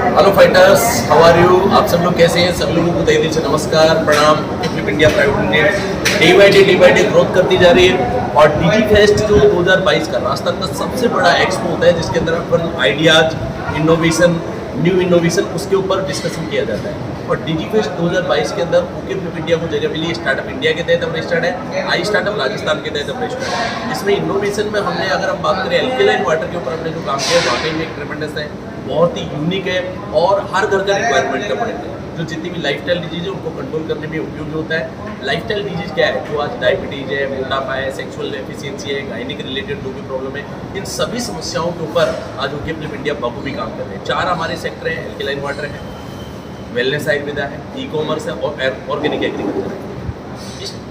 Hello fighters, how are you? आप सब लोग कैसे हैं? सब लोगों को तहे दिल से नमस्कार, प्रणाम। Clip India private limited day by day growth करती जा रही है और डिजी फेस्ट जो 2022 का राजस्थान का सबसे बड़ा एक्सपो होता है, जिसके अंदर अपन आइडियाज, इनोवेशन, न्यू इनोवेशन उसके ऊपर डिस्कशन किया जाता है। और डिजी फेस्ट 2022 के अंदर ओके फ्लिप इंडिया को जगह मिली। स्टार्टअप इंडिया के तहत हमने स्टार्ट है, आई स्टार्टअप राजस्थान के तहत हमने स्टार्ट है। इसमें इनोवेशन में हमने, अगर हम बात करें एल्केलाइन वाटर के ऊपर हमने जो काम किया, वाकई में एक ट्रेमेंडस है, बहुत ही यूनिक है और हर घर का रिक्वायरमेंट का प्रोडक्ट है, जो जितनी भी लाइफस्टाइल डिजीज है उनको कंट्रोल करने में उपयोगी होता है। लाइफस्टाइल डिजीज क्या है? जो आज डायबिटीज है, मोटापा है, सेक्सुअल एफिशिएंसी है, गायनिक रिलेटेड जो भी प्रॉब्लम है, इन सभी समस्याओं के ऊपर आज ओके फ्लिप इंडिया बखूबी काम कर रहे हैं। 4 हमारे सेक्टर हैं, एल्केलाइन वाटर है, वेलनेस आयुर्वेदा है, ई कॉमर्स है और ऑर्गेनिक एग्रीकल्चर है।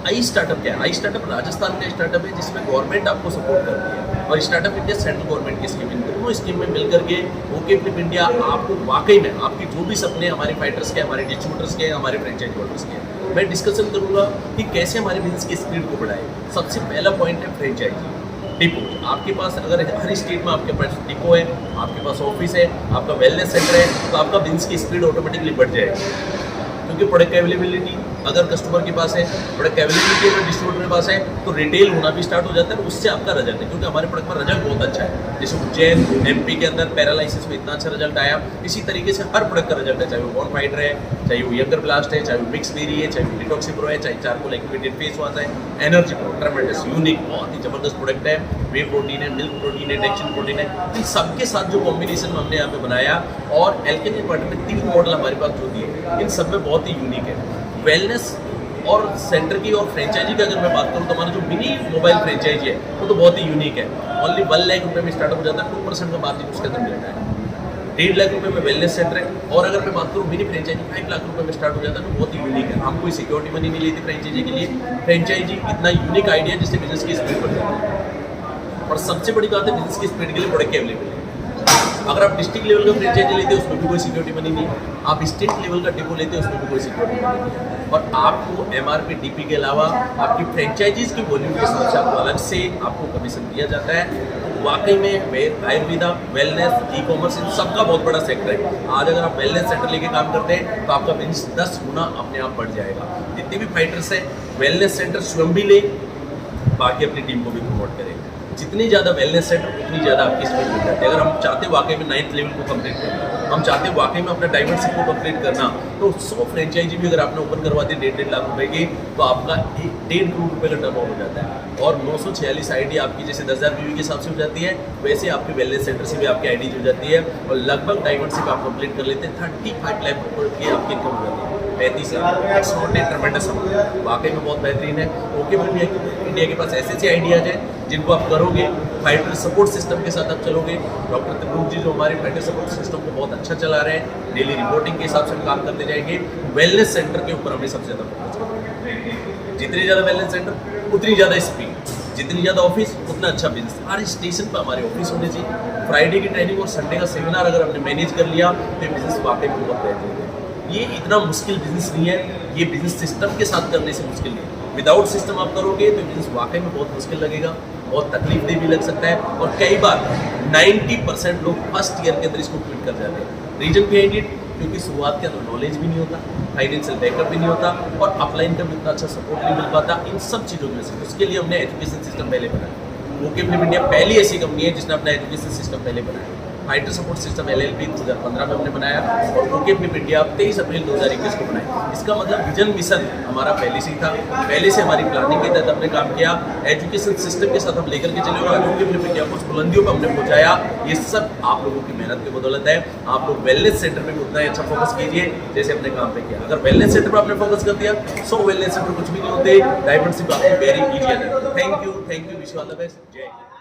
आई स्टार्टअप क्या है? आई स्टार्टअप राजस्थान का स्टार्टअप है जिसमें गवर्नमेंट आपको सपोर्ट करती है और स्टार्टअप इंडिया सेंट्रल गवर्नमेंट की स्कीम, इन दोनों स्कीम में मिलकर के ओके फ्लिप इंडिया आपको वाकई में आपकी जो भी सपने हमारे फाइटर्स के, हमारे डिस्ट्रीब्यूटर्स के, हमारे फ्रेंचाइज होल्डर्स के, मैं डिस्कशन करूँगा कि कैसे हमारे बिजनेस की स्पीड को बढ़ाए। सबसे पहला पॉइंट है फ्रेंचाइजी डिपो। आपके पास अगर हर स्टेट में आपके पास डिपो है, आपके पास ऑफिस है, आपका वेलनेस सेंटर है, तो आपका बिजनेस की स्पीड ऑटोमेटिकली बढ़ जाएगी। क्योंकि प्रोडक्ट अवेलेबिलिटी अगर कस्टमर के पास है, प्रोडक्ट अवेलेबिलिटी अगर डिस्ट्रीब्यूटर के पास है, तो रिटेल होना भी स्टार्ट हो जाता है। उससे आपका रिजल्ट है, क्योंकि हमारे प्रोडक्ट में रिजल्ट बहुत अच्छा है। जैसे उज्जैन एमपी के अंदर पैरालाइसिस में इतना अच्छा रिजल्ट आया, इसी तरीके से हर प्रोडक्ट का रिजल्ट है, चाहे वो बॉन फाइटर है, चाहे वो यंगर ब्लास्ट है, चाहे वो मिक्स बेरी है, चाहे वो डिटॉक्सिप्रो है, चाहे चारकोल एक्टिवेटेड फेस वॉश है, एनर्जी प्रो, ट्रेमेंडस यूनिक बहुत ही जबरदस्त प्रोडक्ट है। वे प्रोटीन है, मिल्क प्रोटीन है, टेक्सिन प्रोटीन है, इन सबके साथ जो कॉम्बिनेशन हमने यहाँ पे बनाया। और एल्केलाइन वाटर में 3 मॉडल हमारे पास जो दिए, इन सब में बहुत ही यूनिक है। वेलनेस और सेंटर की और फ्रेंचाइजी की अगर मैं बात करूँ तो हमारा जो मिनी मोबाइल फ्रेंचाइजी है वो तो बहुत ही यूनिक है। ओनली 1 लाख रुपये में स्टार्टअप हो जाता है, 2% का मार्जिन उसके अंदर मिलता है। 1.5 लाख रुपये में वेलनेस सेंटर है। और अगर मैं बात करूँ मिनी फ्रेंचाइजी 5 लाख रुपये में स्टार्ट हो जाता है, तो बहुत ही यूनिक है। हम कोई सिक्योरिटी मनी नहीं लेती फ्रेंचाइजी के लिए। फ्रेंचाइजी इतना यूनिक आइडिया जिससे बिजनेस की स्पीड बढ़ जाती है। और सबसे बड़ी बात है, बिजनेस की स्पीड के लिए प्रोडक्ट अवेलेबल है। अगर आप डिस्ट्रिक्ट लेवल का फ्रेंचाइजी लेते हैं उसमें भी कोई सिक्योरिटी मनी नहीं, आप स्टेट लेवल का डिपो लेते हैं उसमें भी कोई सिक्योरिटी मनी नहीं, और आपको एमआरपी डीपी के अलावा आपकी फ्रेंचाइजीज की वॉल्यूम के हिसाब से आपको अलग से आपको कमीशन दिया जाता है। तो वाकई में आयुर्वेदा, वेलनेस, ई कॉमर्स, इन सबका बहुत बड़ा सेक्टर है। आज अगर आप वेलनेस सेंटर लेके काम करते हैं तो आपका बिजनेस 10 गुना अपने आप बढ़ जाएगा। जितने भी फाइटर्स हैं वेलनेस सेंटर स्वयं भी ले, बाकी अपनी टीम को भी प्रमोट करें। जितनी ज़्यादा वेलनेस सेंटर उतनी ज़्यादा आपकी स्पीड मिल जाती है। अगर हम चाहते वाकई में 9th लेवल को कंप्लीट करना, हम चाहते वाकई में अपना डायमंडशिप को कंप्लीट करना, तो 100 फ्रेंचाइजी भी अगर आपने ओपन करवा दी 1.5 लाख रुपए की, तो आपका 1.5 करोड़ रुपये का टर्नओवर हो जाता है। और 946 आईडी आपकी जैसे 10,000 व्यूवी के हिसाब से हो जाती है, वैसे आपके वेलनेस सेंटर से भी आपकी आईडी हो जाती है और लगभग डायमंडशिप आप कंप्लीट कर लेते हैं। 35 लाख रुपये की आपकी इनकम हो जाती है। 35 लाख ट्रेमेंडस वाकई में बहुत बेहतरीन है। ओके फ्लिप इंडिया के पास ऐसे आइडियाज हैं जिनको आप करोगे, फाइटर सपोर्ट सिस्टम के साथ आप चलोगे। डॉक्टर त्रिलोक जी जो हमारे फाइटर सपोर्ट सिस्टम को बहुत अच्छा चला रहे हैं, डेली रिपोर्टिंग के हिसाब से हम काम करते जाएंगे। वेलनेस सेंटर के ऊपर हमने सबसे ज़्यादा फोकस करना। जितनी ज़्यादा वेलनेस सेंटर उतनी ज़्यादा स्पीड, जितनी ज़्यादा ऑफिस उतना अच्छा बिजनेस। हर स्टेशन पर हमारे ऑफिस होने चाहिए। फ्राइडे की ट्रेनिंग और संडे का सेमिनार अगर हमने मैनेज कर लिया तो ये बिजनेस वाकई में बहुत बेहतरीन है। ये इतना मुश्किल बिजनेस नहीं है, ये बिजनेस सिस्टम के साथ करने से मुश्किल नहीं है। विदाउट सिस्टम आप करोगे तो बिजनेस वाकई में बहुत मुश्किल लगेगा, बहुत तकलीफदेह भी लग सकता है। और कई बार 90% लोग फर्स्ट ईयर के अंदर इसको क्विट कर जाते हैं। रीजन बिहाइंड इट, क्योंकि शुरुआत के अंदर नॉलेज भी नहीं होता, फाइनेंशियल बैकअप भी नहीं होता और अपलाइन का भी उतना अच्छा सपोर्ट नहीं मिल पाता। इन सब चीज़ों में से उसके लिए हमने एजुकेशन सिस्टम पहले बनाया। ओके फ्लिप इंडिया पहली ऐसी कंपनी है जिसने अपना एजुकेशन सिस्टम पहले बनाया। फाइटर सपोर्ट सिस्टम LLP 2015 में हमने बनाया और ओके फ्लिप इंडिया 23 अप्रैल 2021 को बनाया। इसका मतलब विजन मिशन हमारा पहले से ही था, पहले से हमारी प्लानिंग के तहत हमने काम किया। एजुकेशन सिस्टम के साथ हम लेकर के चले और ओके फ्लिप इंडिया को बुलंदियों पर हमने पहुंचाया। ये सब आप लोगों की मेहनत की बदौलत है। आप लोग वेलनेस सेंटर में भी उतना ही अच्छा फोकस कीजिए जैसे अपने काम पे किया। अगर वेलनेस सेंटर पर आपने फोकस कर दिया, 100 वेलनेस सेंटर कुछ भी नहीं होते, डायमंडशिप आपको वेरी इजी है। Thank you, wish you all the best. जय हिंद।